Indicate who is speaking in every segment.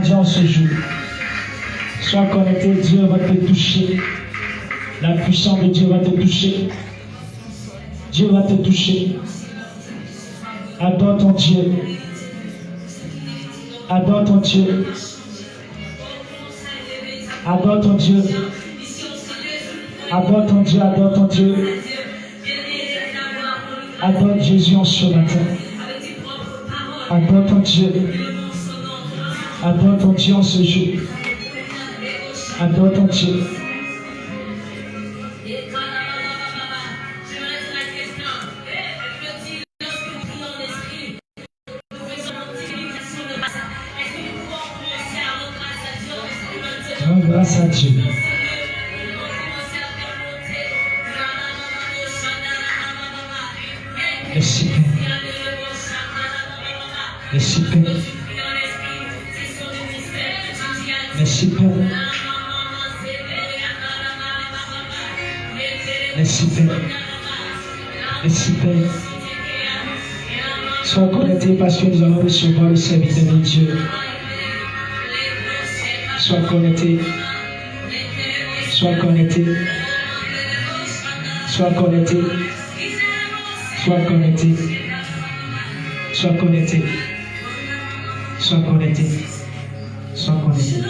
Speaker 1: Dieu en ce jour. Sois connecté, Dieu va te toucher. La puissance de Dieu va te toucher. Dieu va te toucher. Adore ton Dieu. Adore ton Dieu. Adore ton Dieu. Adore ton Dieu, adore ton Dieu. Adore Jésus en ce matin. Adore ton Dieu. Adore ton Dieu en ce jour. Adore ton Dieu. Rends grâce à Dieu. Merci Père. Merci Père. Merci Père. Merci Père. Merci Père. Sois connecté parce que nous allons recevoir le serviteur de Dieu. Sois connecté. Sois connecté. Sois connecté. Sois connecté. Sois connecté. Sois connecté. Sois connecté.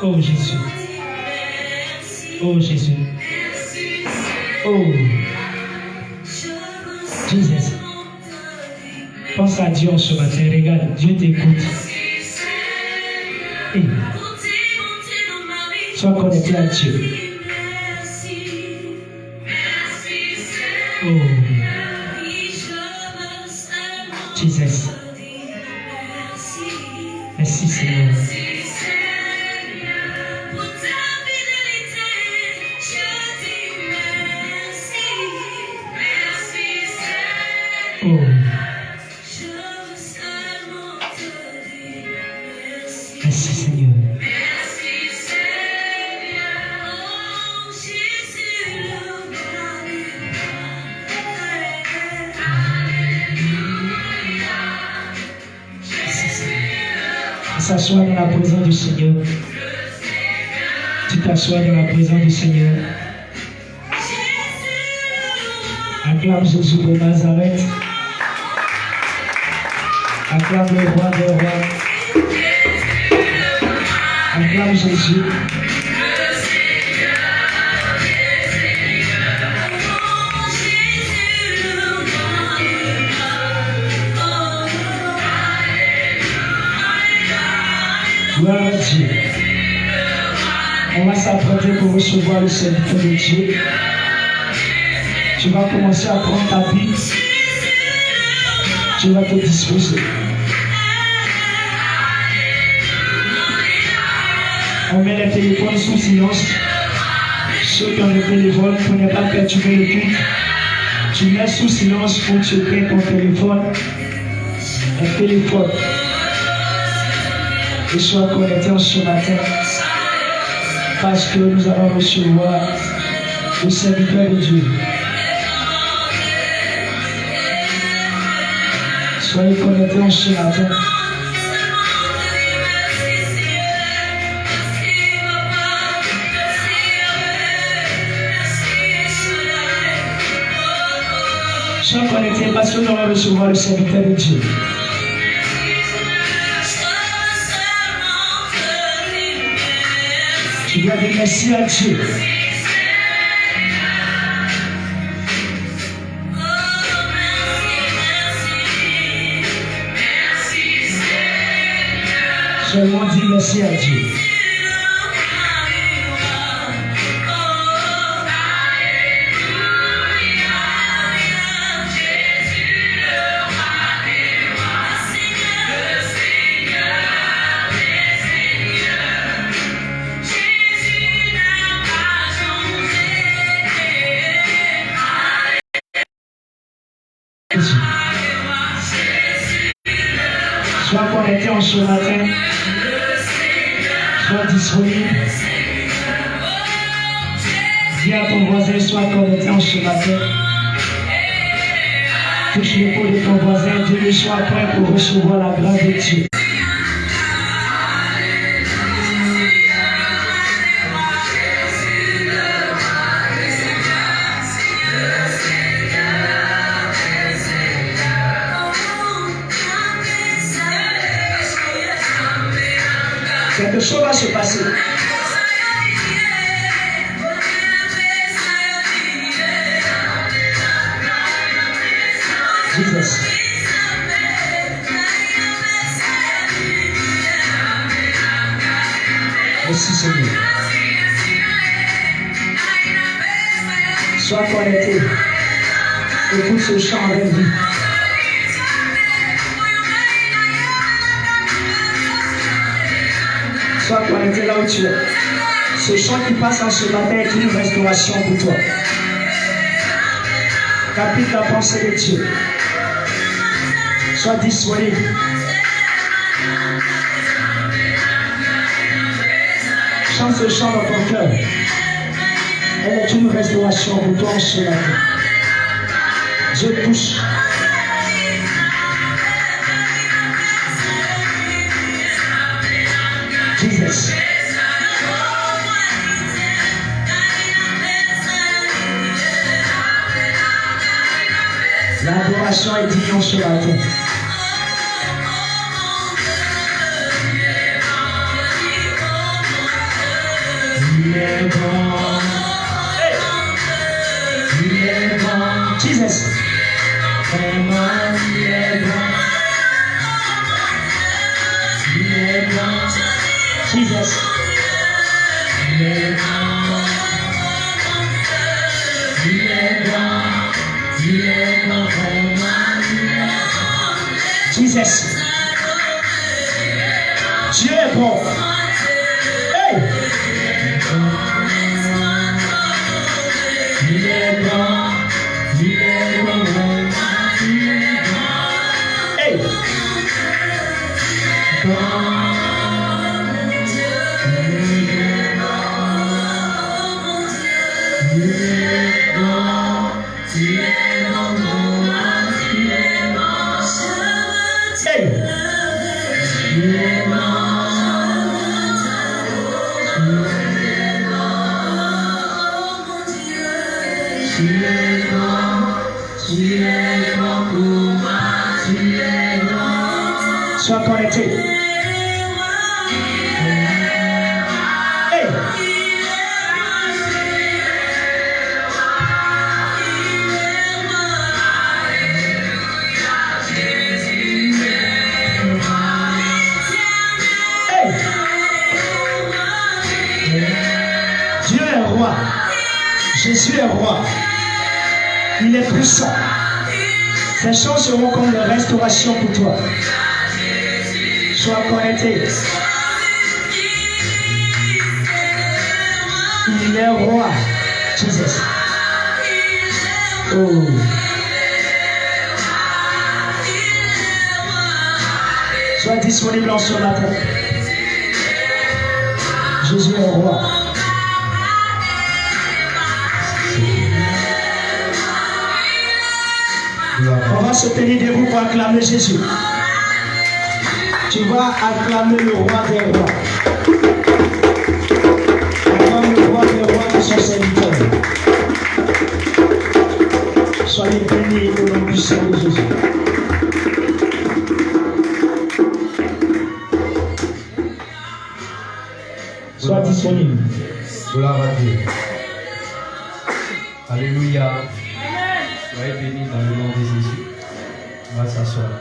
Speaker 1: Oh Jésus. Oh Jésus. Oh Jésus. Pense à Dieu en ce matin. Regarde, Dieu t'écoute. Hey. Sois connecté à Dieu. Oh Jesus. Merci Seigneur. Oh. Merci Seigneur. S'asseoir dans la présence du Seigneur. Tu t'assois dans la présence du Seigneur. Acclame Jésus de Nazareth. Acclame le roi des rois. Acclame Jésus. Gloire à Dieu. On va s'apprêter pour recevoir le serviteur de Dieu. Tu vas commencer à prendre ta Bible. Tu vas te disposer. On met les téléphones sous silence. Ceux qui ont le téléphone pour ne pas perturber le culte. Tu mets sous silence pour checker ton téléphone. Un téléphone. Et sois connecté en ce matin parce que nous allons recevoir le serviteur de Dieu. Soyez connectés en ce matin. Sois connectés parce que nous allons recevoir le serviteur de Dieu. Tu dois dire merci à Dieu. Seulement dis merci à Dieu. Sois connecté en ce matin. Sois disponible. Dis à ton voisin, sois connecté en ce matin. Touche l'épaule de ton voisin, dis-lui, sois prêt pour recevoir la grâce de Dieu. Quelque chose va se passer. Jesus. Merci Seigneur. Sois connecté. Écoute ce chant avec lui. Sois connecté là où tu es. Ce chant qui passe en ce matin est une restauration pour toi. Capite la pensée de Dieu. Sois disponible. Chante ce chant dans ton cœur. Elle est une restauration pour toi en ce matin. Dieu touche. Jesus. L'adoration est digne ce matin. Il est bon. Il est bon. Jesus. Vraiment, il est bon. Il est bon. Jesus. Il est bon. Il est bon. Il est bon. Vraiment, il est bon. Jesus. Dieu est bon. Hey! Il est bon. Il est bon. Il est bon. Hey! Bon. Sois connecté. Hey. Hey. Dieu est roi. Jésus est roi. Il est puissant. Ces choses seront comme une restauration pour toi. Sois connecté. Il est roi. Jesus. Oh. Sois disponible en ce matin. Jésus est roi. On va se tenir debout pour acclamer Jésus. Tu vas acclamer le roi des rois. Acclame le roi des rois qui sont serviteurs. Soyez bénis au nom puissant de Jésus. Sois disponible.
Speaker 2: Gloire à Dieu. Alléluia. Soyez bénis dans le nom de Jésus. On va s'asseoir.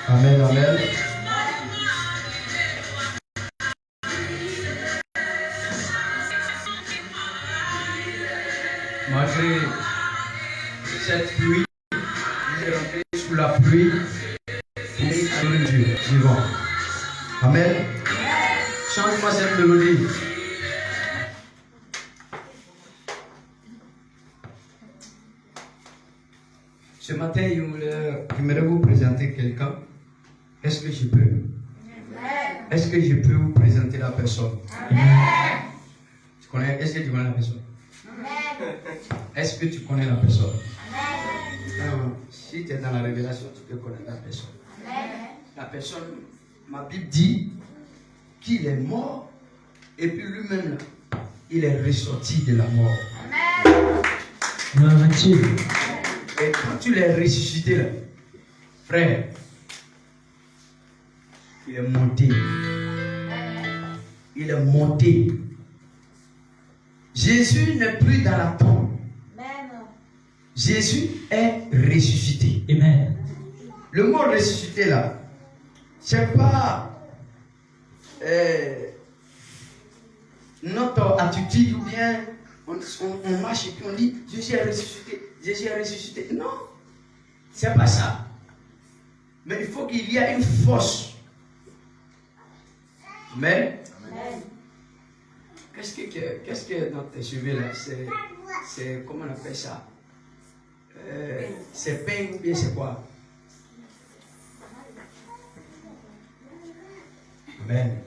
Speaker 2: Amen, amen. Malgré cette pluie, vous êtes rentré sous la pluie pour adorer Dieu vivant. Amen. Chante-moi cette mélodie. Ce matin, j'aimerais vous présenter quelqu'un. Est-ce que je peux? Est-ce que je peux vous présenter la personne? Est-ce que tu connais la personne? Est-ce que tu connais la personne? Si tu es dans la révélation, tu peux connaître la personne. La personne, ma Bible dit qu'il est mort et puis lui-même, il est ressorti de la mort.
Speaker 1: Gloire à Dieu.
Speaker 2: Et quand tu l'as ressuscité là, frère, il est monté. Il est monté. Jésus n'est plus dans la tombe. Jésus est ressuscité.
Speaker 1: Amen.
Speaker 2: Le mot ressuscité là, c'est pas notre attitude ou bien on marche et puis on dit Jésus est ressuscité, Jésus est ressuscité. Non, c'est pas ça. Mais il faut qu'il y ait une force. Amen. Qu'est-ce que dans tes cheveux là, c'est comment on appelle ça? C'est pain ou bien c'est quoi? Amen.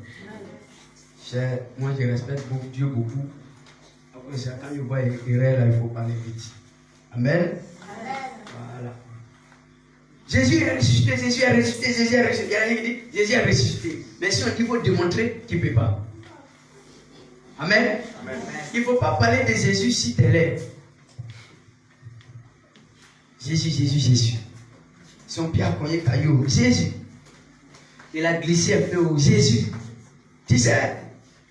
Speaker 2: Moi je respecte beaucoup Dieu beaucoup. Après ça, quand je vois erreur là, il faut parler vite. Amen. Voilà. Jésus est ressuscité, Jésus est ressuscité, Jésus est ressuscité. Il y a rien qui dit Jésus est ressuscité. Mais si on dit il faut démontrer, tu ne peux pas. Amen. Amen. Il ne faut pas parler de Jésus si tu es laid. Jésus, Jésus, Jésus. Son pied a cogné caillou. Jésus. Il a glissé un peu au Jésus. Tu sais,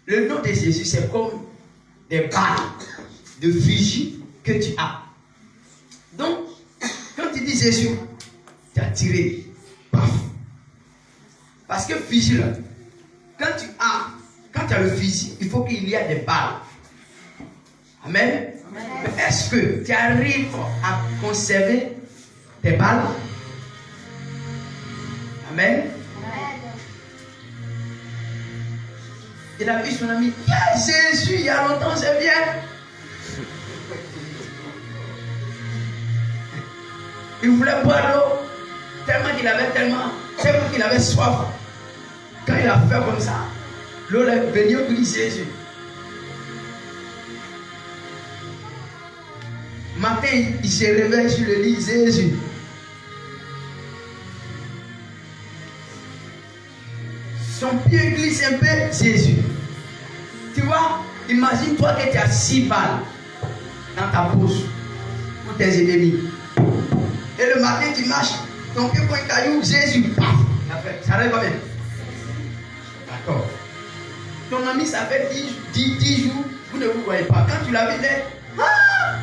Speaker 2: le nom de Jésus, c'est comme des balles de fusil que tu as. Donc, quand tu dis Jésus, tu as tiré. Paf. Parce que fusil, là, quand tu as le fusil, il faut qu'il y ait des balles. Amen. Amen. Mais est-ce que tu arrives à conserver tes balles? Amen. Il a vu son ami. Jésus, il y a longtemps, c'est bien. Il voulait boire l'eau. Tellement qu'il avait soif. Quand il a fait comme ça, l'eau est venue au bout de Jésus. Matin, il se réveille sur le lit, Jésus. Son pied glisse un peu, Jésus. Tu vois, imagine-toi que tu as 6 balles dans ta poche pour tes ennemis. Et le matin, tu marches, ton pied prend un caillou, Jésus, paf, ça arrive combien? D'accord. Ton ami, ça fait 10 jours, vous ne vous voyez pas. Quand tu l'as vu,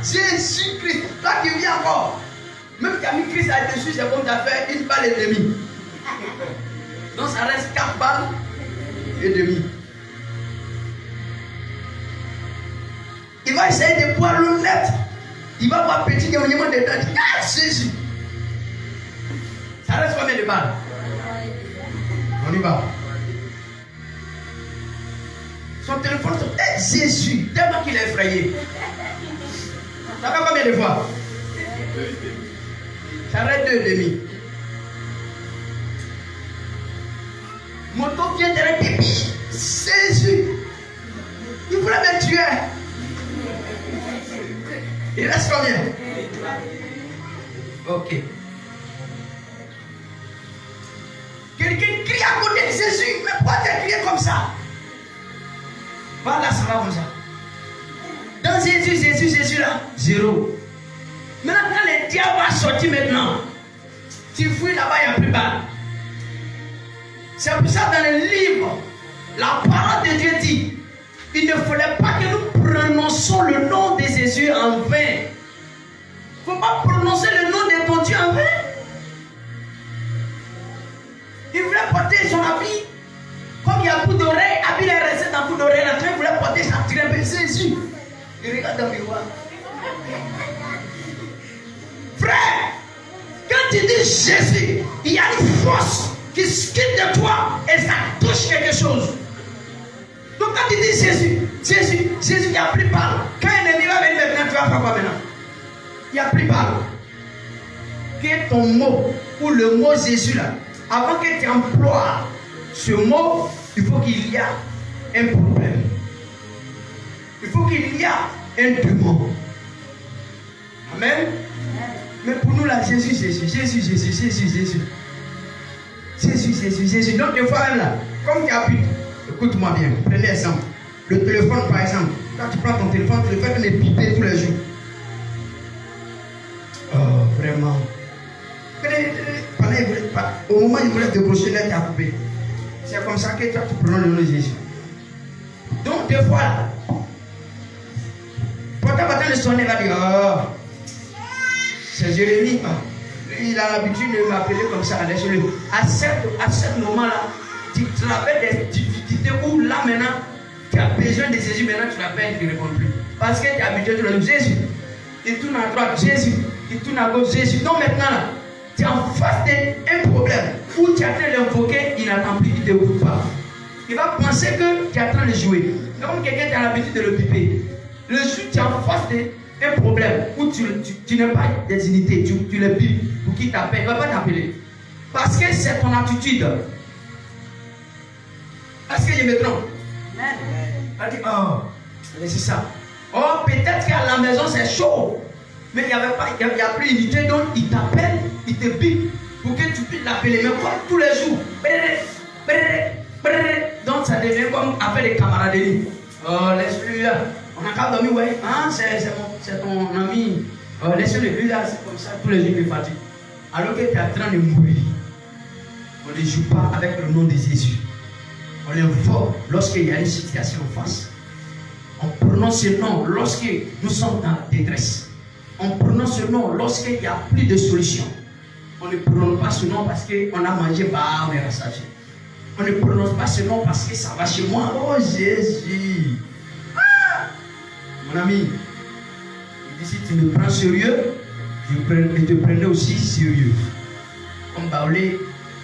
Speaker 2: Jésus-Christ, toi qui viens encore. Même tu as mis Christ là-dessus, c'est comme tu as fait une balle et demie. Donc ça reste 4 balles et demie. Il va essayer de boire l'eau net. Il va voir petit éloignement dedans. Il dit, ah, Jésus. Ça reste combien de balles? On y va. Son téléphone sonne. Jésus, tellement qu'il est effrayé. Ça fait combien de fois? Ça reste 2,5. Moto vient derrière tes pieds. Jésus. Il voulait me tuer. Il reste combien? Ok. Quelqu'un crie à côté de Jésus. Mais pourquoi tu as crié comme ça? Voilà, ça va comme ça. Dans Jésus là, 0. Maintenant, quand le diable va sortir maintenant, tu fouilles là-bas, il n'y a plus de balle. C'est pour ça dans le livre, la parole de Dieu dit, il ne fallait pas que nous prononcions le nom de Jésus en vain. Il ne faut pas prononcer le nom de ton Dieu en vain. Il voulait porter son habit. Comme il y a un bout d'oreille, habit est resté dans le bout d'oreille. Là, il voulait porter sa trempe. Jésus. Il regarde dans le miroir. Frère, quand tu dis Jésus, il y a une force qui quitte de toi et ça touche quelque chose. Donc quand tu dis Jésus qui a pris part. Quand un ennemi va venir maintenant, tu vas faire quoi maintenant? Il a pris part. Quel est ton mot ou le mot Jésus là? Avant que tu emploies ce mot, il faut qu'il y ait un problème. Il faut qu'il y ait un démon. Amen. Mais pour nous là, Jésus. Donc des fois même là, comme tu appuies, écoute-moi bien, prenez exemple. Le téléphone par exemple, quand tu prends ton téléphone, tu le fais me piper tous les jours. vraiment. Au moment où il voulait déboucher, là, tu as coupé. C'est comme ça que toi, tu prends le nom de Jésus. Donc, des fois, là, quand tu vas le sonner, il va dire, oh, c'est Jérémie. Il a l'habitude de m'appeler comme ça. À ce moment-là, tu travailles des difficultés où là maintenant, tu as besoin de Jésus, maintenant tu l'appelles, il ne répond plus. Parce que tu es habitué de le dire Jésus. Il tourne à droite, Jésus. Il tourne à gauche, Jésus. Donc maintenant, là, tu es en face d'un problème où tu es en train d'invoquer, il n'attend plus, il ne t'écoute pas. Il va penser que tu es en train de jouer. Comme quelqu'un qui a l'habitude de le piper. Le jour tu es en face d'un problème où tu n'as pas des unités, tu le pipes pour qu'il t'appelle, il ne va pas t'appeler. Parce que c'est ton attitude. Est-ce que je me trompe? Elle dit, oh, c'est ça. Oh, peut-être qu'à la maison c'est chaud. Mais il n'y a plus d'unité, donc il t'appelle, il te pipe pour que tu puisses l'appeler. Mais quoi, tous les jours. Donc ça devient comme appeler les camaraderies. Oh, laisse-le là. On a qu'à dormir, ouais. Ah, c'est ton ami. Oh, laisse-le là, c'est comme ça, tous les jours il est fatigué. Alors que tu es en train de mourir. On ne joue pas avec le nom de Jésus. On l'invoque lorsqu'il y a une situation en face. On prononce ce nom lorsque nous sommes dans la détresse. On prononce ce nom lorsqu'il n'y a plus de solution. On ne prononce pas ce nom parce qu'on a mangé, bah, on est rassasié. On ne prononce pas ce nom parce que ça va chez moi. Oh Jésus! Ah! Mon ami, il dit si tu me prends sérieux, je te prendrai aussi sérieux. Comme Baolé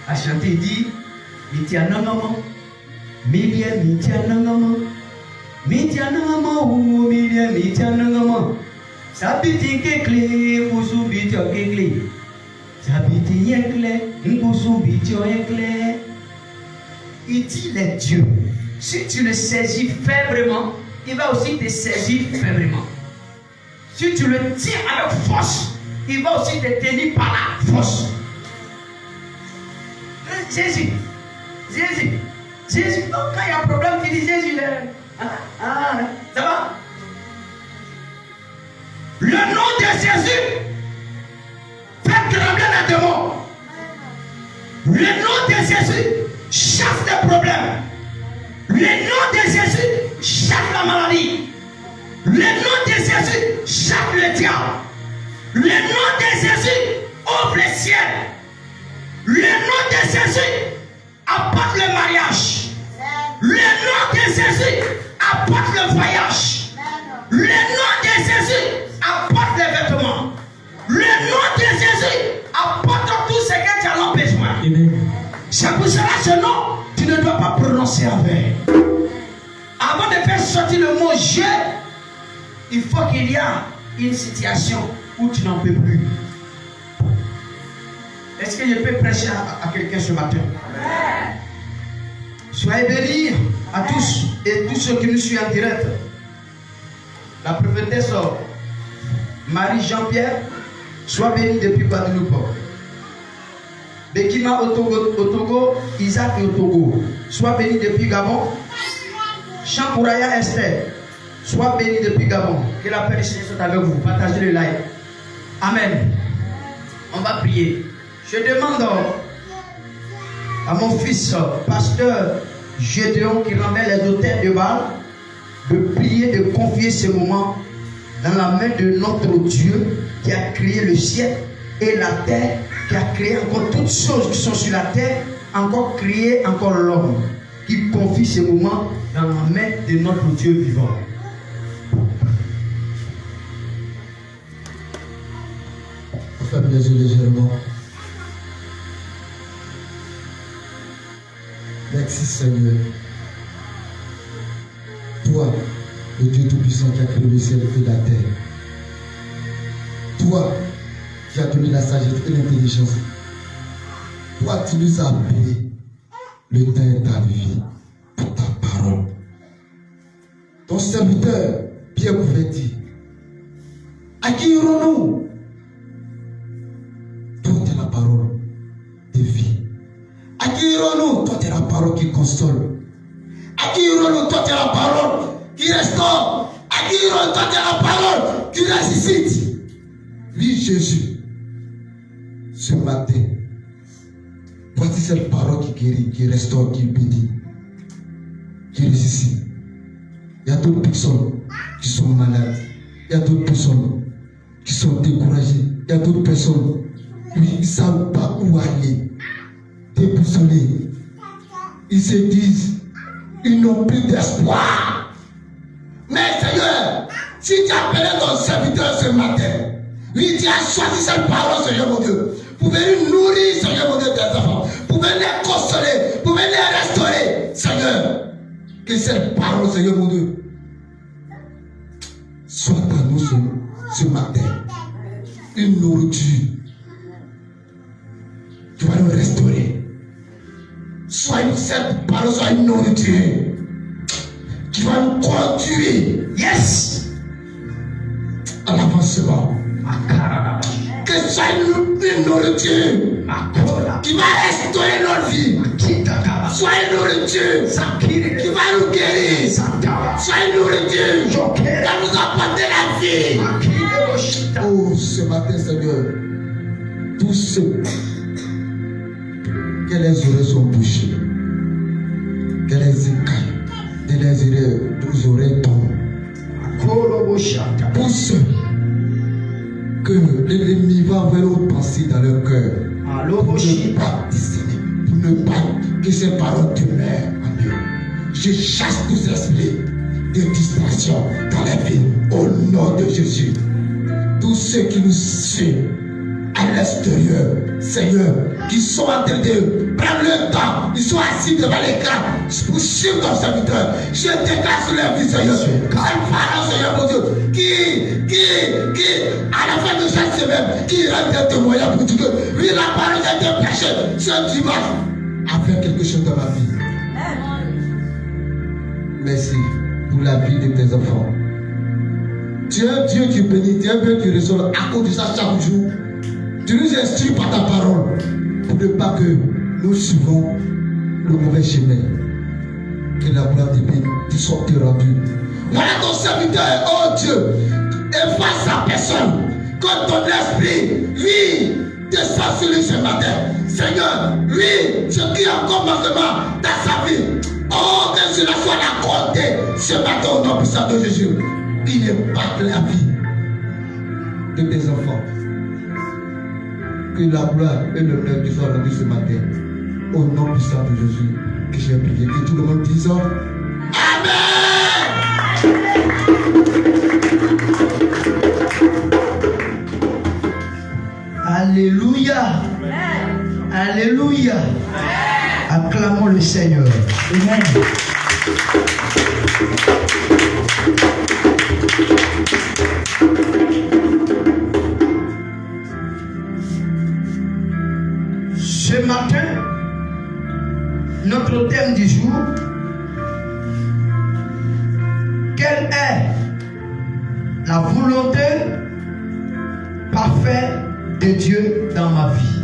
Speaker 2: a chanté, il dit, Mitianangama, Milia Mitianangama, Mitianangama ou Milia Mitianangama. Sabiti kekle, Bousoubi kekle. Sabiti yekle, Bousoubi yekle. Il dit les dieux. Si tu le saisis fermement, il va aussi te saisir fermement. Si tu le tiens avec force, il va aussi te tenir par la force. Jésus, Jésus, Jésus. Donc quand il y a un problème, tu dis Jésus. Ça va? Le nom de Jésus fait trembler les démons. Le nom de Jésus chasse les problèmes. Le nom de Jésus chasse la maladie. Le nom de Jésus chasse le diable. Le nom de Jésus ouvre le ciel. Le nom de Jésus apporte le mariage. Le nom de Jésus apporte le voyage. Le nom de Jésus apporte les vêtements. Le nom de Jésus apporte tout ce que tu as besoin. C'est pour cela ce nom, tu ne dois pas prononcer avec. Avant de faire sortir le mot je, il faut qu'il y ait une situation où tu n'en peux plus. Est-ce que je peux prêcher à quelqu'un ce matin? Soyez bénis à tous et tous ceux qui nous suivent en direct. La prophétesse Marie Jean-Pierre, soit bénie depuis Guadeloupe. Bekima au Togo, Isaac au Togo, soit béni depuis Gabon. Chankouraya Esther, soit béni depuis Gabon. Que la paix du Seigneur soit avec vous. Partagez le live. Amen. On va prier. Je demande à mon fils, pasteur Gédéon, qui ramène les autels de Baal, de prier, de confier ce moment dans la main de notre Dieu qui a créé le ciel et la terre, qui a créé encore toutes choses qui sont sur la terre, encore créé encore l'homme, qui confie ce moment dans la main de notre Dieu vivant.
Speaker 3: Ferme les yeux légèrement. Merci Seigneur. Toi, le Dieu Tout-Puissant qui a créé le ciel et la terre. Toi qui as donné la sagesse et l'intelligence. Toi, tu nous as appelés. Le temps est arrivé pour ta parole. Ton serviteur, Pierre pouvait dire, à qui irons-nous? Toi, tu es la parole de vie. À qui irons-nous? Toi, tu es la parole qui console. À qui irons-nous? Toi, tu es la parole qui restaure. À qui irons-nous? Toi, tu es la parole qui ressuscite. Oui, Jésus, ce matin, voici cette parole qui guérit, qui restaure, qui bénit, qui ressuscite. Il y a d'autres personnes qui sont malades. Il y a d'autres personnes qui sont découragées. Il y a d'autres personnes qui ne savent pas où aller, déboussolés. Ils se disent, ils n'ont plus d'espoir. Mais Seigneur, si tu as appelé ton serviteur ce matin, oui, tu as choisi cette parole, Seigneur mon Dieu, pour venir nourrir, Seigneur mon Dieu, tes enfants, pour venir les consoler, pour venir les restaurer, Seigneur. Que cette parole, Seigneur mon Dieu, soit à nous ce matin une nourriture qui va nous restaurer. Soit cette parole, soit une nourriture qui va nous conduire, yes, à l'avancement. Que ce soit une nourriture qui va restaurer notre vie. Soit une nourriture qui va nous guérir. Soit une nourriture qui va nous apporter la vie. Oh, ce matin, Seigneur, tous ceux que les oreilles sont bouchées, que les écailles de les oreilles tombent. Tous ceux que l'ennemi va envoyer aux pensées dans leur cœur pour ne pas discerner, pour ne pas que ces paroles demeurent en eux. Je chasse tous esprits de distraction dans la vie au nom de Jésus. Tous ceux qui nous suivent à l'extérieur, Seigneur, qui sont en train de prendre le temps, ils sont assis devant l'écran pour suivre ton serviteur. Je déclare sur leur vie, Seigneur, cette parole, Seigneur mon Dieu, qui, à la fin de cette semaine, qui rend des témoignages pour dire que oui, la parole a été prêchée ce dimanche, a fait quelque chose dans ma vie. Merci pour la vie de tes enfants. Tu es un Dieu qui bénit, tu es un Dieu qui ressort à cause de ça chaque jour. Tu nous instruis par ta parole pour ne pas que nous suivons le mauvais chemin. Que la gloire te soit rendue. Voilà ton serviteur, oh Dieu, efface sa personne. Que ton esprit, lui, descend sur lui ce matin. Seigneur, lui, ce qui est en commencement dans sa vie, oh, que cela soit accordé ce matin au nom puissant de Jésus. Il impacte la vie de tes enfants. Que la gloire et l'honneur te soient rendus ce matin. Au nom puissant de Jésus, que j'ai prié. Que tout le monde dise Amen.
Speaker 4: Alléluia. Alléluia. Acclamons le Seigneur. Amen. Ce matin, notre thème du jour, quelle est la volonté parfaite de Dieu dans ma vie?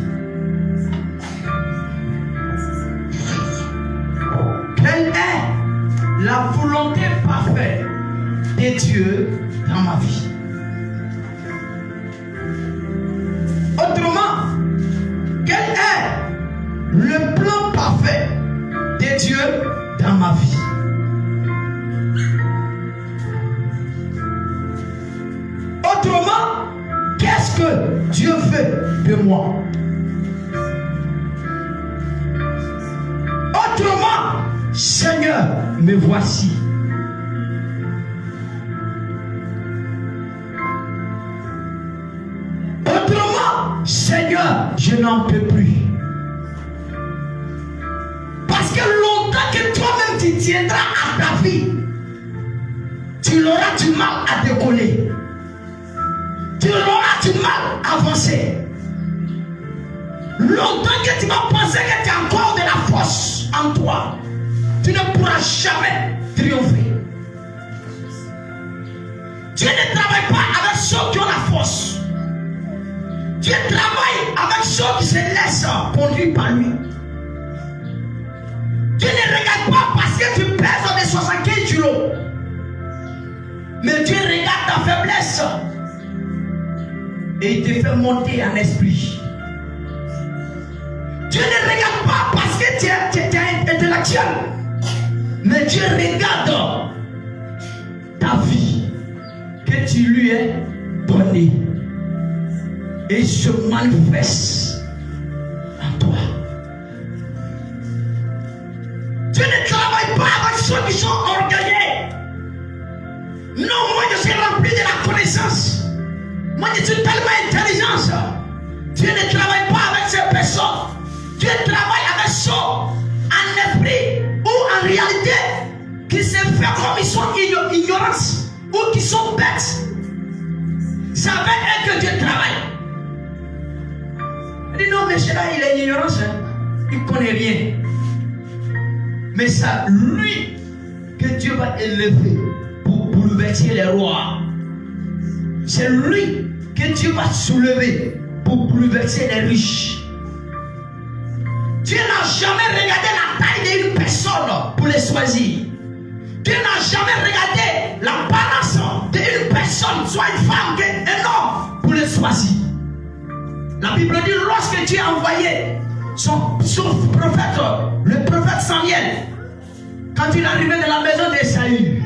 Speaker 4: Quelle est la volonté parfaite de Dieu dans ma vie? Autrement, quel est le plan parfait de Dieu dans ma vie? Autrement, qu'est-ce que Dieu veut de moi? Autrement, Seigneur, me voici. Autrement, Seigneur, je n'en peux plus. Parce que longtemps que toi-même tu tiendras à ta vie, tu auras du mal à décoller. Tu auras du mal à avancer. Longtemps que tu vas penser que tu as encore de la force en toi, tu ne pourras jamais triompher. Dieu ne travaille pas avec ceux qui ont la force. Dieu travaille avec ceux qui se laissent conduire par lui. Dieu ne regarde pas parce que tu pèses de 75 kilos. Mais Dieu regarde ta faiblesse. Et il te fait monter en esprit. Dieu ne regarde pas parce que tu es intellectuel. Mais Dieu regarde ta vie que tu lui es donnée. Et il se manifeste en toi. Dieu ne travaille pas avec ceux qui sont orgueilleux. Non, moi je suis rempli de la connaissance. Moi je suis tellement intelligent. Dieu ne travaille pas avec ces personnes. Dieu travaille avec ceux en esprit ou en réalité qui se font comme ils sont ignorants ou qui sont bêtes. C'est avec eux que Dieu travaille. Il dit non, mais là il est ignorant, il ne connaît rien. Mais c'est lui que Dieu va élever pour bouleverser les rois. C'est lui que Dieu va soulever pour bouleverser les riches. Dieu n'a jamais regardé la taille d'une personne pour les choisir. Dieu n'a jamais regardé l'apparence d'une personne, soit une femme, un homme, pour les choisir. La Bible dit lorsque Dieu a envoyé son prophète, le prophète Samuel, quand il est arrivé dans la maison d'Esaü,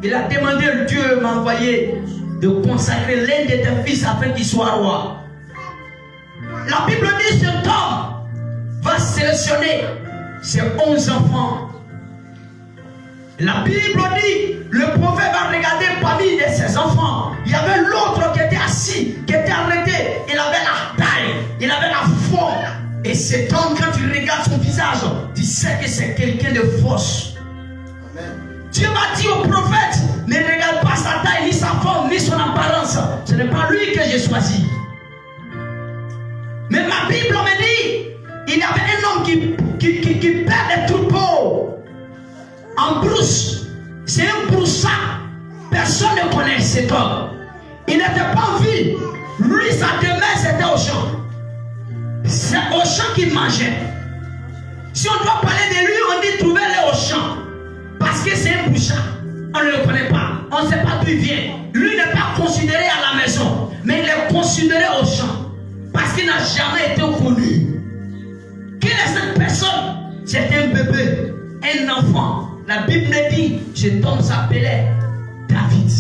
Speaker 4: il a demandé, Dieu m'a envoyé de consacrer l'un de tes fils afin qu'il soit roi. La Bible dit cet homme va sélectionner ses 11 enfants. La Bible dit, le prophète va regarder parmi ses enfants. Il y avait l'autre qui était assis, qui était arrêté. Il avait la taille, il avait la forme. Et cet homme, quand tu regardes son visage, tu sais que c'est quelqu'un de force. Dieu m'a dit au prophète, ne regarde pas sa taille, ni sa forme, ni son apparence. Ce n'est pas lui que j'ai choisi. Mais ma Bible me dit, il y avait un homme qui perd des troupeaux en brousse. C'est un broussard. Personne ne connaît cet homme. Il n'était pas en ville. Lui, sa demeure, c'était au champ. C'est au champ qu'il mangeait. Si on doit parler de lui, on dit trouvez-le au champ. Parce que c'est un bouchard. On ne le connaît pas. On ne sait pas d'où il vient. Lui n'est pas considéré à la maison, mais il est considéré au champ. Parce qu'il n'a jamais été connu. Quelle est cette personne? C'est un bébé, un enfant. La Bible dit, cet homme s'appelait David.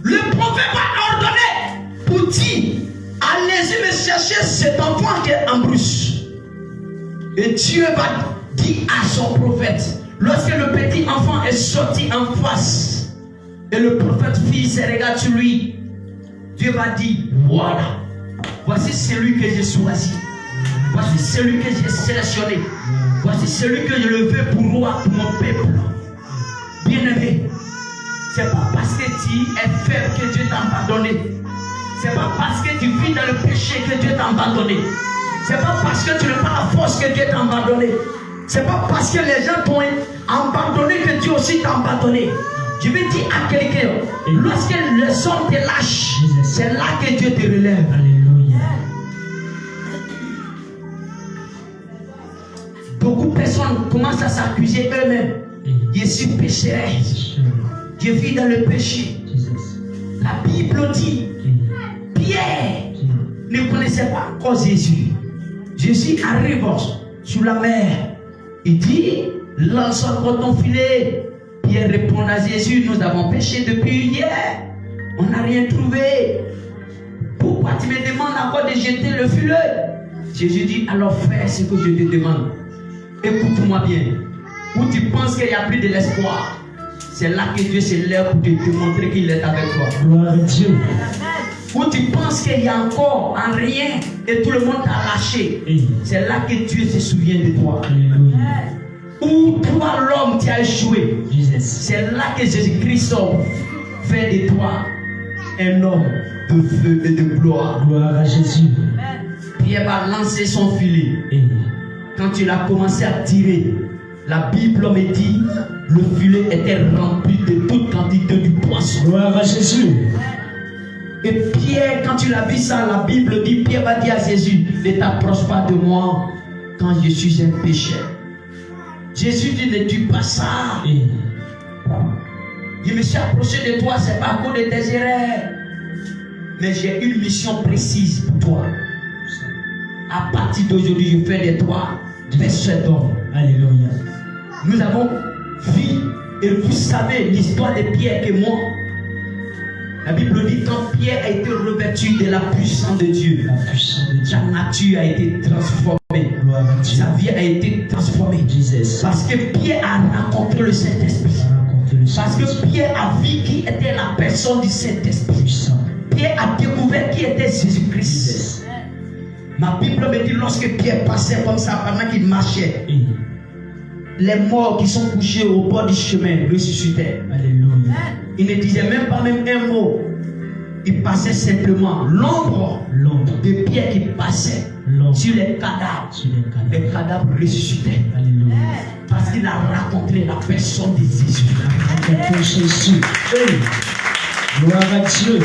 Speaker 4: Le prophète va ordonner pour dire, allez-y me chercher cet enfant qui est en brousse. Et Dieu va dire à son prophète, lorsque le petit enfant est sorti en face, et le prophète fils se regarde sur lui, Dieu va dire, voilà, voici celui que j'ai choisi. Voici celui que j'ai sélectionné. Voici celui que je le veux pour moi, pour mon peuple. Bien-aimé, c'est pas parce que tu es faible que Dieu t'a abandonné. C'est pas parce que tu vis dans le péché que Dieu t'a abandonné. C'est pas parce que tu n'as pas la force que Dieu t'a abandonné. C'est pas parce que les gens t'ont abandonné que Dieu aussi t'a abandonné. Je veux dire à quelqu'un, lorsque les hommes te lâchent, c'est là que Dieu te relève. Alléluia. Beaucoup de personnes commencent à s'accuser eux-mêmes. Je suis pécheresse. Je vis dans le péché. La Bible dit, Pierre ne connaissait pas encore Jésus. Jésus arrive sur la mer. Il dit, lance encore ton filet. Pierre répond à Jésus, nous avons péché depuis hier. On n'a rien trouvé. Pourquoi tu me demandes encore de jeter le filet? Jésus dit, alors fais ce que je te demande. Écoute-moi bien. Où tu penses qu'il n'y a plus de l'espoir, c'est là que Dieu se lève pour te démontrer qu'il est avec toi.
Speaker 1: Gloire à Dieu.
Speaker 4: Où tu penses qu'il y a encore en rien et tout le monde t'a lâché, c'est là que Dieu se souvient de toi.
Speaker 1: Alléluia.
Speaker 4: Où toi l'homme tu as échoué, c'est là que Jésus-Christ fait de toi un homme de feu et de gloire.
Speaker 1: Gloire à Jésus.
Speaker 4: Pierre va lancer son filet. Quand il a commencé à tirer, la Bible me dit, le filet était rempli de toute quantité du poisson.
Speaker 1: Gloire à Jésus.
Speaker 4: Et Pierre, quand il a vu ça, la Bible dit, Pierre va dire à Jésus, ne t'approche pas de moi quand je suis un pécheur. Jésus dit, ne tue pas ça. Je me suis approché de toi, c'est pas à cause de tes erreurs. Mais j'ai une mission précise pour toi. à partir d'aujourd'hui, je fais de toi pécheur d'homme.
Speaker 1: Alléluia.
Speaker 4: Nous avons vu, et vous savez l'histoire de Pierre que moi. La Bible dit quand Pierre a été revêtu de la puissance de Dieu,
Speaker 1: La puissance de Dieu.
Speaker 4: sa nature a été transformée.
Speaker 1: Gloire à Dieu.
Speaker 4: Sa vie a été transformée.
Speaker 1: Jesus.
Speaker 4: Parce que Pierre a rencontré le Saint-Esprit.
Speaker 1: Racontez le
Speaker 4: Parce que Pierre a vu qui était la personne du Saint-Esprit.
Speaker 1: puissant.
Speaker 4: Pierre a découvert qui était Jésus-Christ.
Speaker 1: Jesus.
Speaker 4: Ma Bible me dit lorsque Pierre passait comme ça pendant qu'il marchait,
Speaker 1: Et
Speaker 4: les morts qui sont couchés au bord du chemin ressuscitaient.
Speaker 1: alléluia.
Speaker 4: Il ne disait même pas même un mot. Il passait simplement l'ombre
Speaker 1: L'ombre.
Speaker 4: de Pierre qui passait
Speaker 1: L'ombre.
Speaker 4: sur les cadavres.
Speaker 1: Sur les cadavres.
Speaker 4: Les cadavres ressuscitaient.
Speaker 1: Alléluia.
Speaker 4: Parce qu'il a rencontré la personne de Jésus.
Speaker 1: Racontez Jésus. Hey. Gloire à Dieu.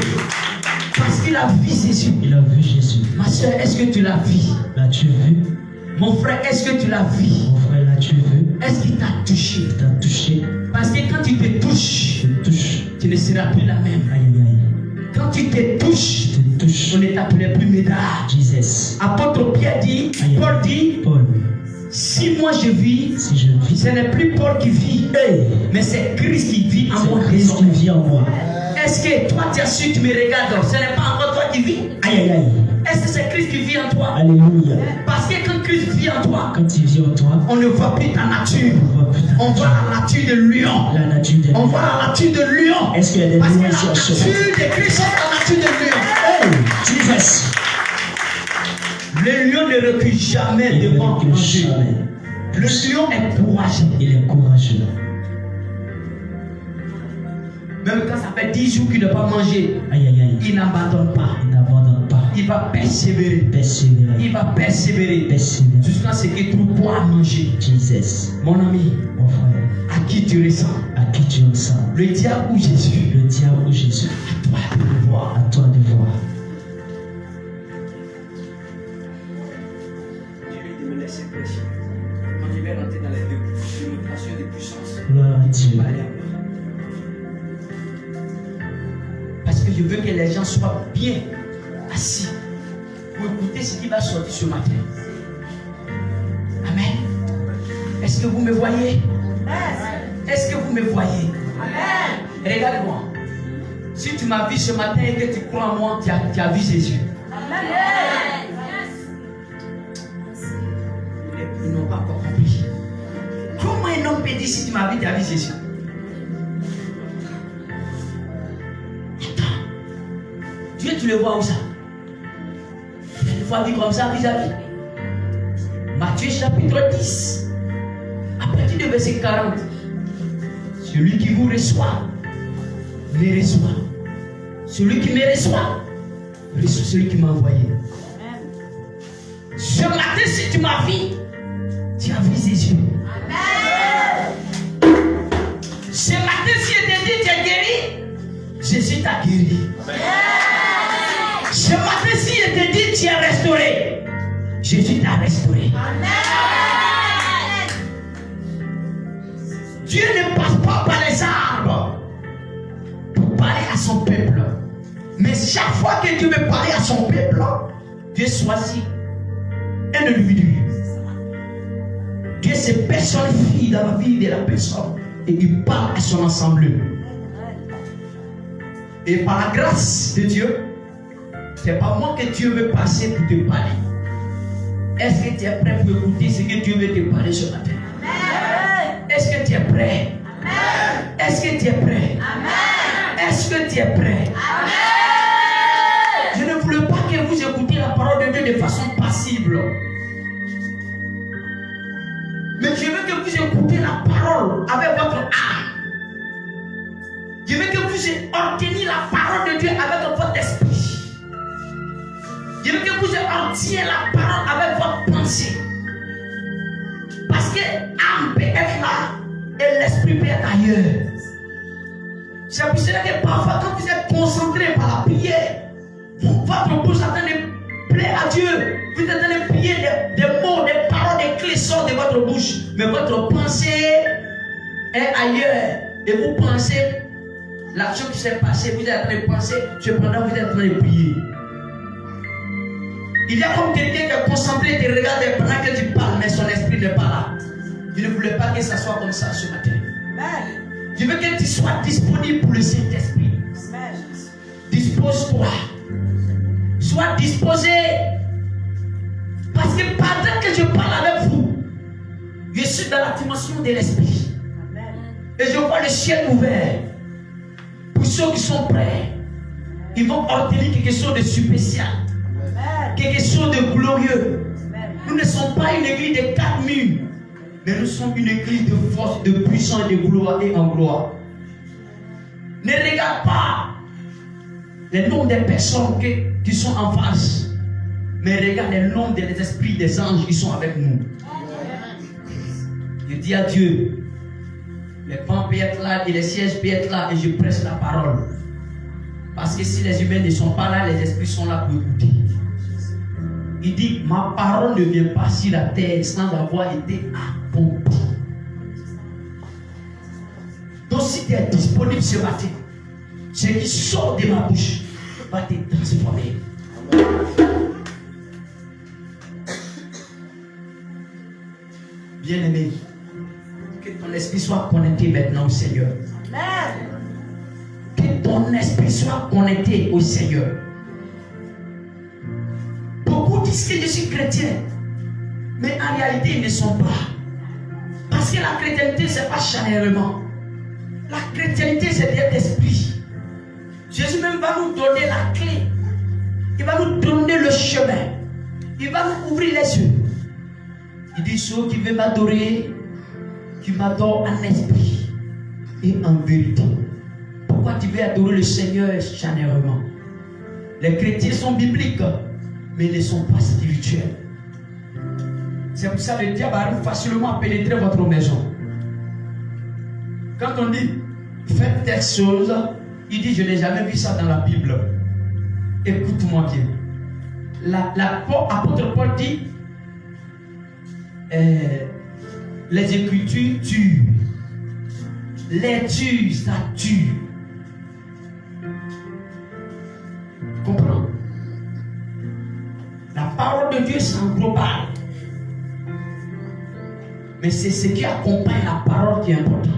Speaker 4: Parce qu'il a vu Jésus.
Speaker 1: Il a vu Jésus.
Speaker 4: Ma soeur, est-ce que tu l'as vu?
Speaker 1: L'as-tu vu?
Speaker 4: Mon frère, est-ce que tu l'as vu?
Speaker 1: Mon frère, l'as-tu vu?
Speaker 4: Est-ce qu'il t'a touché?
Speaker 1: Il t'a touché.
Speaker 4: Parce que quand tu te touches,
Speaker 1: Je touche.
Speaker 4: tu ne seras plus la même.
Speaker 1: Aïe aïe aïe.
Speaker 4: Quand tu te touches,
Speaker 1: Je touche.
Speaker 4: on ne t'appelait plus Médard.
Speaker 1: Jesus.
Speaker 4: Apôtre Pierre dit,
Speaker 1: Aïe.
Speaker 4: Paul dit,
Speaker 1: Paul.
Speaker 4: si moi je vis,
Speaker 1: Si je vis.
Speaker 4: ce n'est plus Paul qui vit,
Speaker 1: Hey.
Speaker 4: mais c'est Christ qui vit en moi
Speaker 1: C'est Christ qui
Speaker 4: désormais.
Speaker 1: vit en moi.
Speaker 4: Est-ce que toi tu as su, tu me regardes, ce n'est pas encore toi qui vis?
Speaker 1: Aïe aïe aïe.
Speaker 4: Est-ce que c'est Christ qui vit en toi?
Speaker 1: Alléluia.
Speaker 4: Parce que quand Christ vit en toi,
Speaker 1: Quand il vit en toi,
Speaker 4: on ne voit plus ta nature.
Speaker 1: on voit plus ta
Speaker 4: On voit
Speaker 1: nature.
Speaker 4: la nature de lion.
Speaker 1: La nature des
Speaker 4: On voit la nature de lion.
Speaker 1: Est-ce qu'il y a des
Speaker 4: Parce que
Speaker 1: lions
Speaker 4: la
Speaker 1: ici en ce moment?
Speaker 4: nature de Christ est la nature de lion.
Speaker 1: Hey, Jesus.
Speaker 4: Le lion ne recule jamais
Speaker 1: Il ne
Speaker 4: devant
Speaker 1: recule
Speaker 4: un Dieu.
Speaker 1: jamais.
Speaker 4: Le lion est courageux.
Speaker 1: Il est courageux.
Speaker 4: Même quand ça fait 10 jours qu'il n'a pas mangé,
Speaker 1: Aïe aïe aïe.
Speaker 4: il n'abandonne pas.
Speaker 1: Il n'abandonne pas.
Speaker 4: Il va persévérer.
Speaker 1: Persévérer.
Speaker 4: Il va persévérer
Speaker 1: Persévérer.
Speaker 4: jusqu'à ce qu'il trouve quoi à manger.
Speaker 1: Jesus.
Speaker 4: Mon ami,
Speaker 1: Mon frère,
Speaker 4: à qui tu ressembles?
Speaker 1: à qui tu ressembles?
Speaker 4: Le diable ou Jésus?
Speaker 1: Le diable ou Jésus?
Speaker 4: Toi de voir.
Speaker 1: À toi de voir.
Speaker 4: Dieu de me laisser prêcher. Quand je vais rentrer dans les démonstrations de puissance,
Speaker 1: Gloire à Dieu.
Speaker 4: je vais aller à moi. Parce que je veux que les gens soient bien assis pour écouter ce qui va sortir ce matin. Amen. Est-ce que vous me voyez? Est-ce que vous me voyez? Regarde-moi. Si tu m'as vu ce matin et que tu crois en moi, tu as vu Jésus. Ils n'ont pas encore compris. Comment un homme peut dire si tu m'as vu, tu as vu Jésus? Attends. Dieu, tu le vois où ça? Tu as une fois vu comme ça vis-à-vis. Matthieu chapitre 10. À partir du verset 40. Celui qui vous reçoit, me reçoit. Celui qui me reçoit, reçoit celui qui m'a envoyé. Ce matin, si tu m'as vu, tu as vu Jésus. Ce matin, si je te dis tu es guéri, Jésus t'a guéri. Ce matin, si je te dis tu es restauré, Jésus t'a restauré. Dieu ne passe pas par les arbres pour parler à son peuple. Mais chaque fois que Dieu veut parler à son peuple, Dieu choisit un individu. Dieu se personnifie dans la vie de la personne et il parle à son ensemble. Et par la grâce de Dieu, c'est pas moi que Dieu veut passer pour te parler. Est-ce que tu es prêt pour écouter ce que Dieu veut te parler ce matin? Est-ce que tu es prêt? Est-ce que tu es prêt? Est-ce que tu es prêt? Je ne voulais pas que vous écoutiez la parole de Dieu de façon passible. Mais je veux que vous écoutiez la parole avec votre âme. Je veux que vous obteniez la parole de Dieu avec votre esprit. Je veux que vous obteniez la parole avec votre pensée. Parce que l'âme peut être là et l'esprit peut être ailleurs. C'est pour cela que parfois quand vous êtes concentré par la prière, votre bouche est en train de plaire à Dieu. Vous êtes en train de prier des mots, des paroles, des clés sortent de votre bouche. Mais votre pensée est ailleurs. Et vous pensez l'action qui s'est passée, vous êtes en train de penser, cependant vous êtes en train de prier. Il y a comme quelqu'un qui est concentré et te regarde pendant que tu parles, mais son esprit n'est pas là. Je ne voulais pas que ça soit comme ça ce matin. Je veux que tu sois disponible pour le Saint-Esprit. Dispose-toi. Sois disposé. Parce que pendant que je parle avec vous, je suis dans la dimension de l'esprit. Et je vois le ciel ouvert. Pour ceux qui sont prêts, ils vont ordonner quelque chose de spécial. Quelque chose de glorieux. Nous ne sommes pas une église de 4 murs, mais nous sommes une église de force, de puissance, de gloire et en gloire. Ne regarde pas le nombre de personnes qui sont en face, mais regarde le nombre des esprits des anges qui sont avec nous. Je dis à Dieu, les bancs peuvent être là et les sièges peuvent être là et je presse la parole. Parce que si les humains ne sont pas là, les esprits sont là pour écouter. Il dit, ma parole ne vient pas sur la terre sans avoir été accomplie. Donc si tu es disponible ce matin, ce qui sort de ma bouche va te transformer. Bien-aimé, que ton esprit soit connecté maintenant au Seigneur. Amen. Que ton esprit soit connecté au Seigneur. Beaucoup disent que je suis chrétien, mais en réalité ils ne sont pas. Parce que la chrétienté c'est pas charnellement. La chrétienté c'est l'esprit. Jésus même va nous donner la clé. Il va nous donner le chemin. Il va nous ouvrir les yeux. Il dit, ceux qui veulent m'adorer, tu m'adores en esprit et en vérité. Pourquoi tu veux adorer le Seigneur charnellement? Les chrétiens sont bibliques, mais ils ne sont pas spirituels. C'est pour ça que le diable arrive facilement à pénétrer votre maison. Quand on dit, faites telle chose, il dit, je n'ai jamais vu ça dans la Bible. Écoute-moi bien. L'apôtre Paul dit, les Écritures tuent. Les tuent, ça tue. Comprends? La parole de Dieu c'est global. Mais c'est ce qui accompagne la parole qui est important.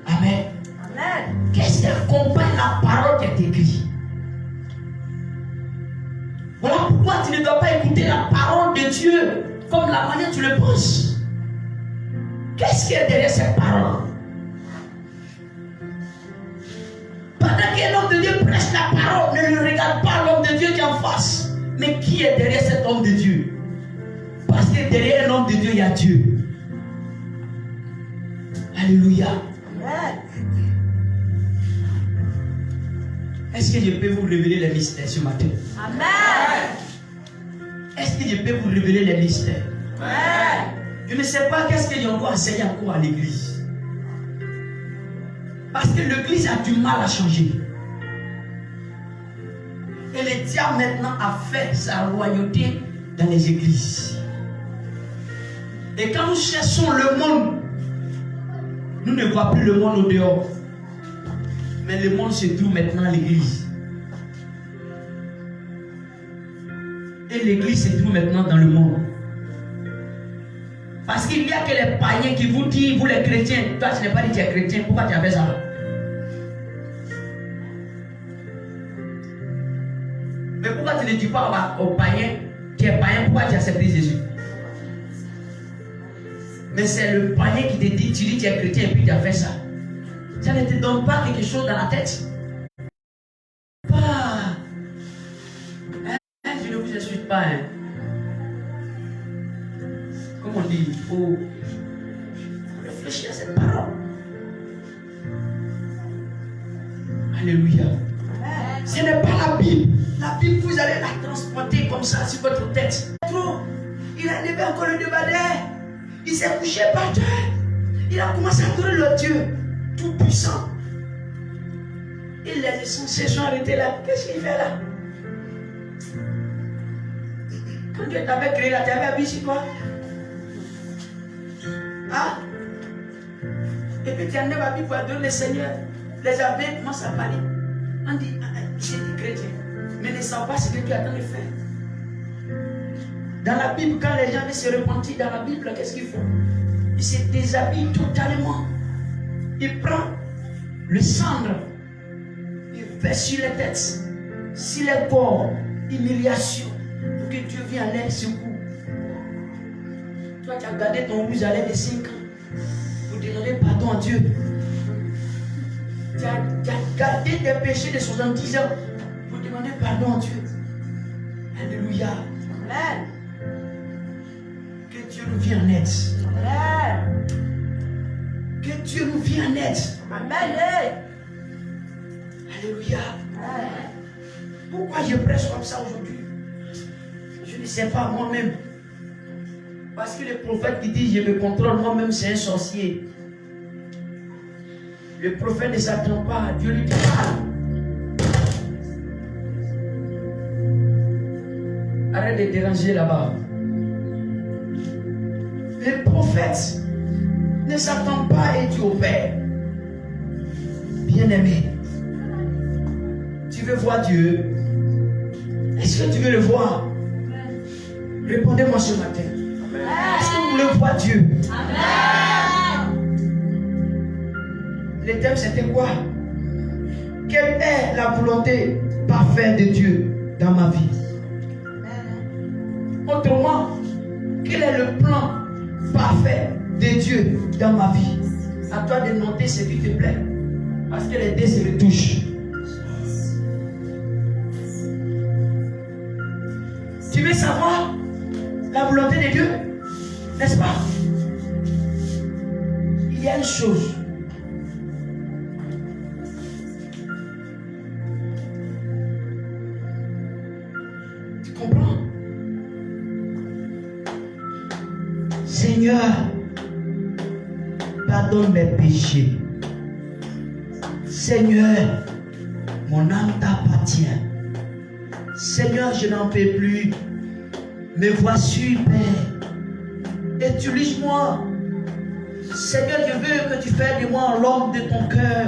Speaker 4: Amen. Amen. Qu'est-ce qui accompagne la parole qui est écrite? Voilà pourquoi tu ne dois pas écouter la parole de Dieu comme la manière dont tu le penses. Qu'est-ce qui est derrière cette parole? Pendant qu'un homme de Dieu prêche la parole, ne regarde pas l'homme de Dieu qui est en face. Mais qui est derrière cet homme de Dieu? Parce que derrière un homme de Dieu, il y a Dieu. Alléluia. Est-ce que je peux vous révéler les mystères ce matin? Amen. Est-ce que je peux vous révéler les mystères? Amen. Je ne sais pas qu'est-ce que je dois enseigner encore à l'église. Parce que l'église a du mal à changer. Et le diable maintenant a fait sa royauté dans les églises. Et quand nous cherchons le monde, nous ne voyons plus le monde au dehors. Mais le monde se trouve maintenant à l'église. Et l'église se trouve maintenant dans le monde. Parce qu'il n'y a que les païens qui vous disent, vous les chrétiens, toi tu n'es pas dit que tu es chrétien, pourquoi tu as fait ça? Mais pourquoi tu ne dis pas aux païens, tu es païen, pourquoi tu as accepté Jésus? Mais c'est le païen qui te dit, tu dis que tu es chrétien et puis tu as fait ça. Ça ne te donne pas quelque chose dans la tête. Pas. Je ne vous insulte pas. Comme on dit, il faut réfléchir à cette parole. Alléluia. Ce n'est pas la Bible. La Bible, vous allez la transporter comme ça sur votre tête. Il a levé encore le débardeur. Il s'est couché par terre. Il a commencé à adorer le Dieu tout puissant. Il a dit son séjour arrêté là. Qu'est-ce qu'il fait là? Quand Dieu t'avait créé là, tu avais habillé sur quoi? Ah? Et puis tu en as habillé pour adorer le Seigneur. Les aveugles commencent à parler. On dit, c'est des chrétiens. mais ne savent pas ce que Dieu est en train de faire. Dans la Bible, quand les gens veulent se repentir dans la Bible, qu'est-ce qu'ils font? Ils se déshabillent totalement. Ils prennent le cendre, ils versent sur les têtes, sur les corps, humiliation, pour que Dieu vienne à l'aide secours. Toi, tu as gardé ton rouge à l'aide de 5 ans pour demander pardon à Dieu. Tu as gardé tes péchés de 70 ans pour demander pardon à Dieu. Alléluia. Amen. Que Dieu nous vienne en aide. Amen. Que Dieu nous vienne en aide. Amen. Alléluia. Amen. Pourquoi je prêche comme ça aujourd'hui? Je ne sais pas moi-même. Parce que le prophète qui dit je me contrôle moi-même, c'est un sorcier. Le prophète ne s'attend pas. Dieu lui dit arrête de déranger là-bas. Le prophète ne s'attend pas et dit au Père. Bien-aimé, tu veux voir Dieu? Est-ce que tu veux le voir? Répondez-moi ce matin. Est-ce que vous voulez voir Dieu? Amen. Le thème c'était quoi? Quelle est la volonté parfaite de Dieu dans ma vie? Autrement, quel est le plan parfait de Dieu dans ma vie? À toi de noter ce qui te plaît. Parce que les deux se retouchent. Tu veux savoir la volonté de Dieu? N'est-ce pas? Il y a une chose. Tu comprends? Seigneur, pardonne mes péchés. Seigneur, mon âme t'appartient. Seigneur, je n'en peux plus. Me voici, Père. Utilise-moi. Seigneur, je veux que tu fasses de moi l'homme de ton cœur.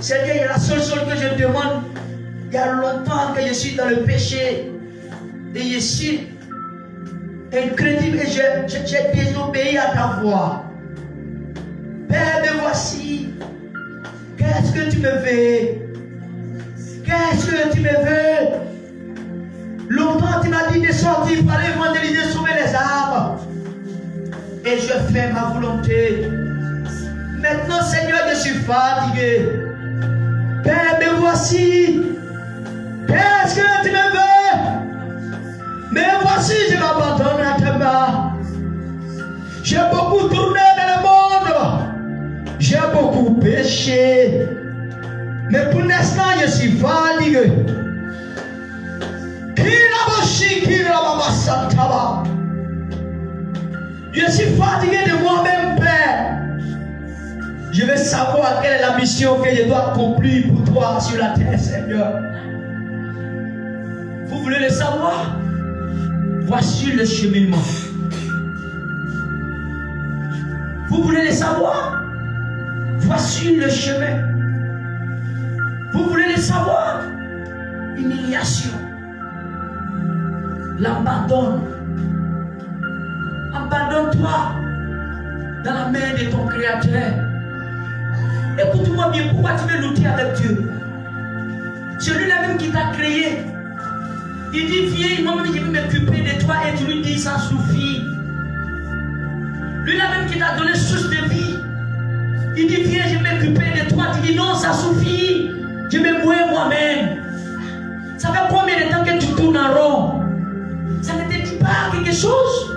Speaker 4: Seigneur, il y a la seule chose que je demande. Il y a longtemps que je suis dans le péché. Et je suis incrédule et j'ai désobéi à ta voix. Père, me voici. Qu'est-ce que tu me veux? Qu'est-ce que tu me veux? Longtemps tu m'as dit de sortir pour aller évangéliser, sauver les âmes. Et je fais ma volonté. Maintenant, Seigneur, je suis fatigué. Père, me voici. Qu'est-ce que tu me veux? Mais voici, je m'abandonne à tes mains. J'ai beaucoup tourné dans le monde. J'ai beaucoup péché. Mais pour l'instant, je suis fatigué. Je suis fatigué de moi-même, Père. Je veux savoir quelle est la mission que je dois accomplir pour toi sur la terre, Seigneur. Vous voulez le savoir? Voici le cheminement. Vous voulez le savoir? Voici le chemin. Vous voulez le savoir? Humiliation. L'abandon. Abandonne-toi dans la main de ton Créateur. Écoute-moi bien, pourquoi tu veux lutter avec Dieu? Celui-là même qui t'a créé. Il dit, viens, moi-même je vais m'occuper de toi, et tu lui dis, ça suffit. Lui-là même qui t'a donné source de vie. Il dit, viens, je vais m'occuper de toi. Tu dis, non, ça suffit. Je me mouille moi-même. Ça fait combien de temps que tu tournes en rond? Ça ne te dit pas quelque chose?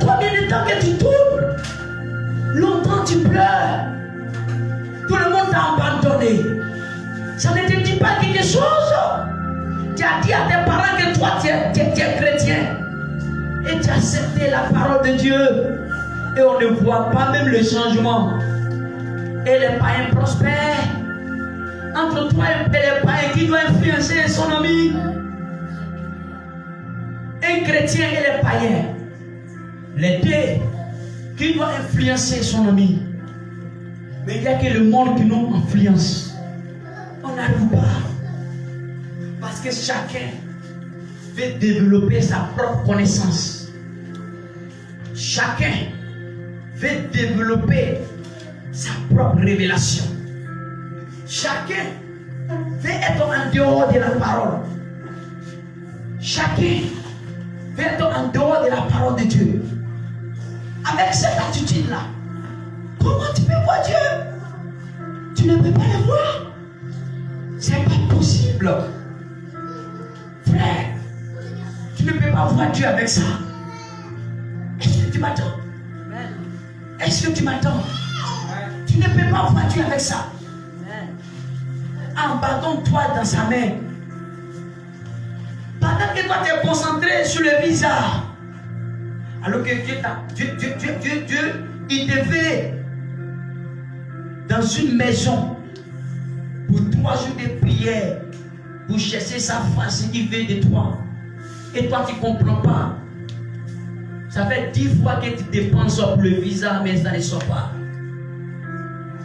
Speaker 4: Combien de temps que tu tournes? Longtemps tu pleures. Tout le monde t'a abandonné. Ça ne te dit pas quelque chose? Tu as dit à tes parents que toi tu es chrétien. Et tu as accepté la parole de Dieu. Et on ne voit pas même le changement. Et les païens prospèrent. Entre toi et les païens, qui doit influencer son ami? Un chrétien et les païens. Les deux, qui doit influencer son ami? Mais il n'y a que le monde qui nous influence. On n'arrive pas. Parce que chacun veut développer sa propre connaissance. Chacun veut développer sa propre révélation. Chacun veut être en dehors de la parole. Chacun veut être en dehors de la parole de Dieu. Avec cette attitude-là, comment tu peux voir Dieu? Tu ne peux pas le voir. C'est pas possible. Frère, tu ne peux pas voir Dieu avec ça. Est-ce que tu m'attends? Est-ce que tu m'attends? Tu ne peux pas voir Dieu avec ça. Abandonne-toi dans sa main. Pendant que toi tu es concentré sur le visage, alors que Dieu, il te fait dans une maison pour 3 jours de prière, pour chercher sa face, il veut de toi. Et toi tu ne comprends pas. Ça fait 10 fois que tu dépenses pour le visa, mais ça ne sort pas.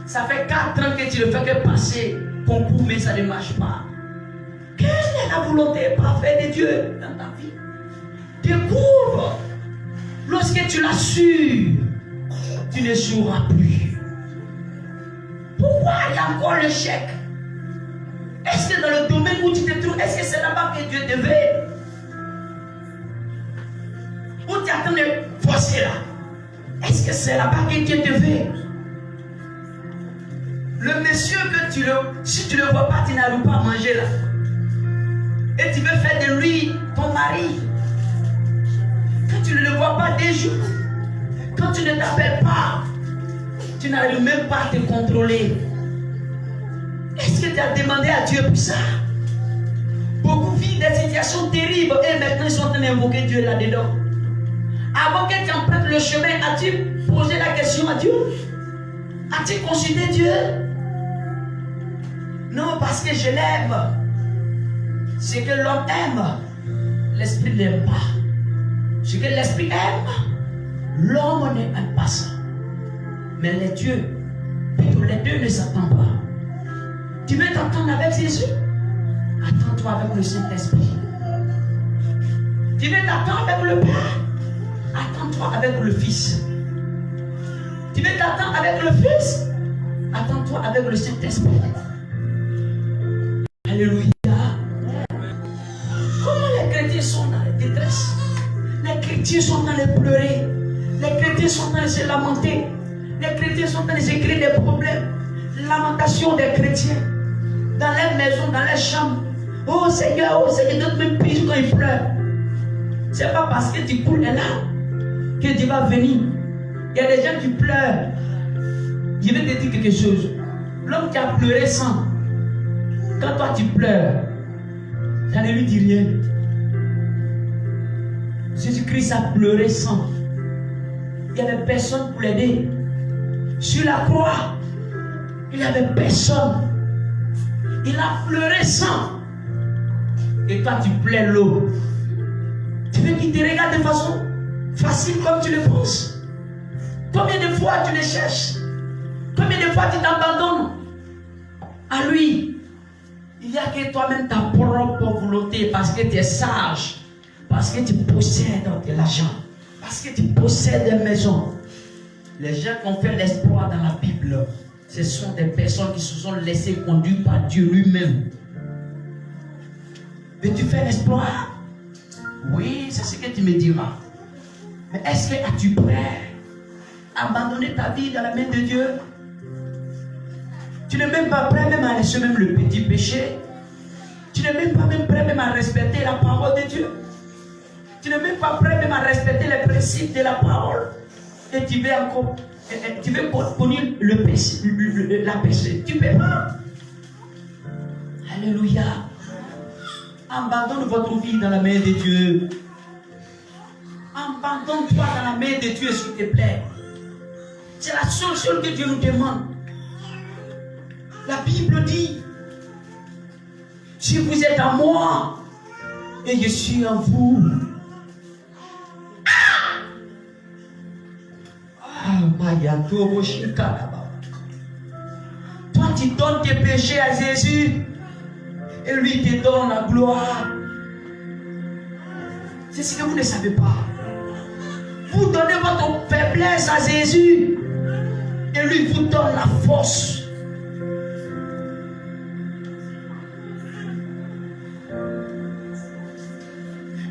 Speaker 4: Ça fait 4 ans que tu le fais que passer concours, mais ça ne marche pas. Quelle est la volonté parfaite de Dieu dans ta vie? Découvre. Lorsque tu l'assures, tu ne joueras plus. Pourquoi il y a encore le chèque? Est-ce que dans le domaine où tu te trouves, est-ce que c'est là-bas que Dieu te veut? Où tu attends de forcer là? Est-ce que c'est là-bas que Dieu te veut? Le monsieur que si tu ne le vois pas, tu n'arrives pas à manger là. Et tu veux faire de lui ton mari. Quand tu ne le vois pas des jours, quand tu ne t'appelles pas, tu n'arrives même pas à te contrôler. Est-ce que tu as demandé à Dieu pour ça? Beaucoup vivent des situations terribles et maintenant ils sont en train d'invoquer Dieu là-dedans. Avant que tu empruntes le chemin, as-tu posé la question à Dieu? As-tu consulté Dieu? Non, parce que je l'aime. Ce que l'homme aime, l'esprit n'aime pas. Ce que l'esprit aime, l'homme n'aime pas ça. Mais les deux ne s'attendent pas. Tu veux t'entendre avec Jésus? Attends-toi avec le Saint-Esprit. Tu veux t'attendre avec le Père? Attends-toi avec le Fils. Tu veux t'attendre avec le Fils? Attends-toi avec le Saint-Esprit. Alléluia. Comment les chrétiens sont dans la détresse? Les chrétiens sont dans les pleurer. Les chrétiens sont dans les se lamenter. Les chrétiens sont dans les écrire des problèmes. Lamentation des chrétiens. Dans les maisons, dans les chambres. Oh Seigneur, d'autres même pire quand ils pleurent. C'est pas parce que tu coules là que Dieu va venir. Il y a des gens qui pleurent. Je vais te dire quelque chose. L'homme qui a pleuré sans, quand toi tu pleures, ça ne lui dit rien. Jésus-Christ a pleuré sans. Il n'y avait personne pour l'aider. Sur la croix, il n'y avait personne. Il a pleuré sans. Et toi tu pleures l'eau. Tu veux qu'il te regarde de façon facile comme tu le penses? Combien de fois tu le cherches? Combien de fois tu t'abandonnes à lui? Il n'y a que toi-même ta propre volonté parce que tu es sage, parce que tu possèdes de l'argent, parce que tu possèdes des maisons. Les gens qui ont fait l'espoir dans la Bible, ce sont des personnes qui se sont laissées conduire par Dieu lui-même. Veux-tu faire l'espoir? Oui, c'est ce que tu me diras. Mais est-ce que as-tu prêt à abandonner ta vie dans la main de Dieu? Tu n'es même pas prêt même à laisser même le petit péché. Tu n'es même pas même prêt même à respecter la parole de Dieu. Tu n'es même pas prêt même à respecter les principes de la parole. Et tu veux encore, tu veux punir le péché, la péché. Tu peux pas. Alléluia. Abandonne votre vie dans la main de Dieu. Abandonne-toi dans la main de Dieu, s'il te plaît. C'est la seule chose que Dieu nous demande. La Bible dit, si vous êtes en moi et je suis en vous. Toi, tu donnes tes péchés à Jésus. et lui te donne la gloire. C'est ce que vous ne savez pas. Vous donnez votre faiblesse à Jésus et lui vous donne la force.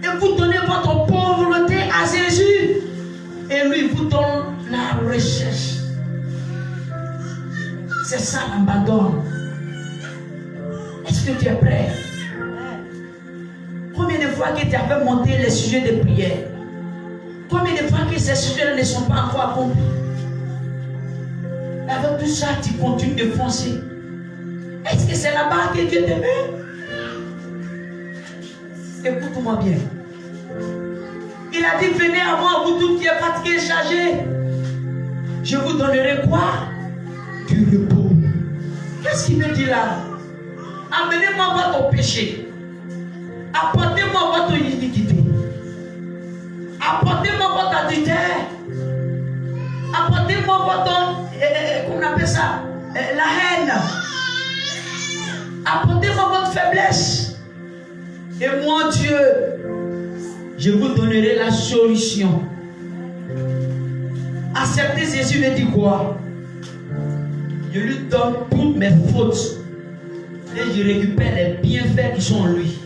Speaker 4: Et vous donnez votre pauvreté à Jésus et lui vous donne la recherche. C'est ça l'abandon. Est-ce que tu es prêt? Combien de fois que tu avais monté les sujets de prière? Combien de fois que ces sujets ne sont pas encore accomplis? Avec tout ça, tu continues de foncer. Est-ce que c'est là-bas que Dieu te met? Écoute-moi bien. Il a dit, venez à moi, vous tous qui êtes fatigués et chargés. Je vous donnerai quoi? Du repos. Qu'est-ce qu'il me dit là? Amenez-moi votre péché. Apportez-moi votre iniquité. Apportez-moi votre adultère. Apportez-moi votre, comment on appelle ça? La haine. Apportez-moi votre faiblesse. Et moi, Dieu, je vous donnerai la solution. Accepter Jésus veut dire quoi? Je lui donne toutes mes fautes. Et je récupère les bienfaits qui sont en lui.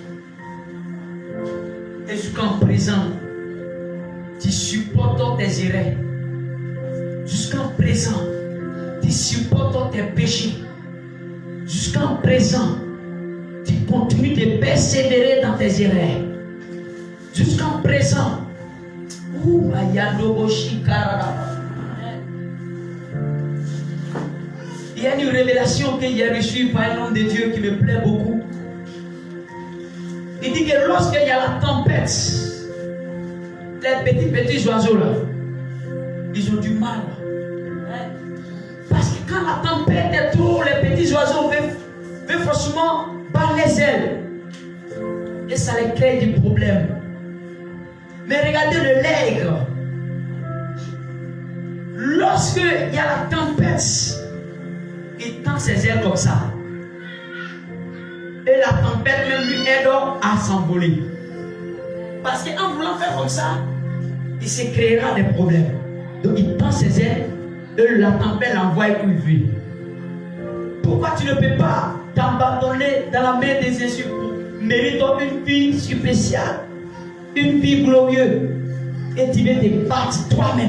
Speaker 4: Et jusqu'en présent, tu supportes tes erreurs. Jusqu'en présent, tu supportes tes péchés. Jusqu'en présent, tu continues de persévérer dans tes erreurs. Jusqu'en présent, il y a une révélation que j'ai reçue par un homme de Dieu qui me plaît beaucoup. Il dit que lorsqu'il y a la tempête, les petits oiseaux là, ils ont du mal. Parce que quand la tempête est trop, les petits oiseaux veulent forcément battre les ailes. Et ça les crée des problèmes. Mais regardez le lègre. Lorsqu'il y a la tempête, il tend ses ailes comme ça. Et la tempête même lui aide à s'envoler. Parce qu'en voulant faire comme ça, il se créera des problèmes. Donc il tend ses ailes et la tempête l'envoie où il veut. Pourquoi tu ne peux pas t'abandonner dans la main de Jésus pour mériter une vie spéciale, une vie glorieuse, et tu veux te battre toi-même?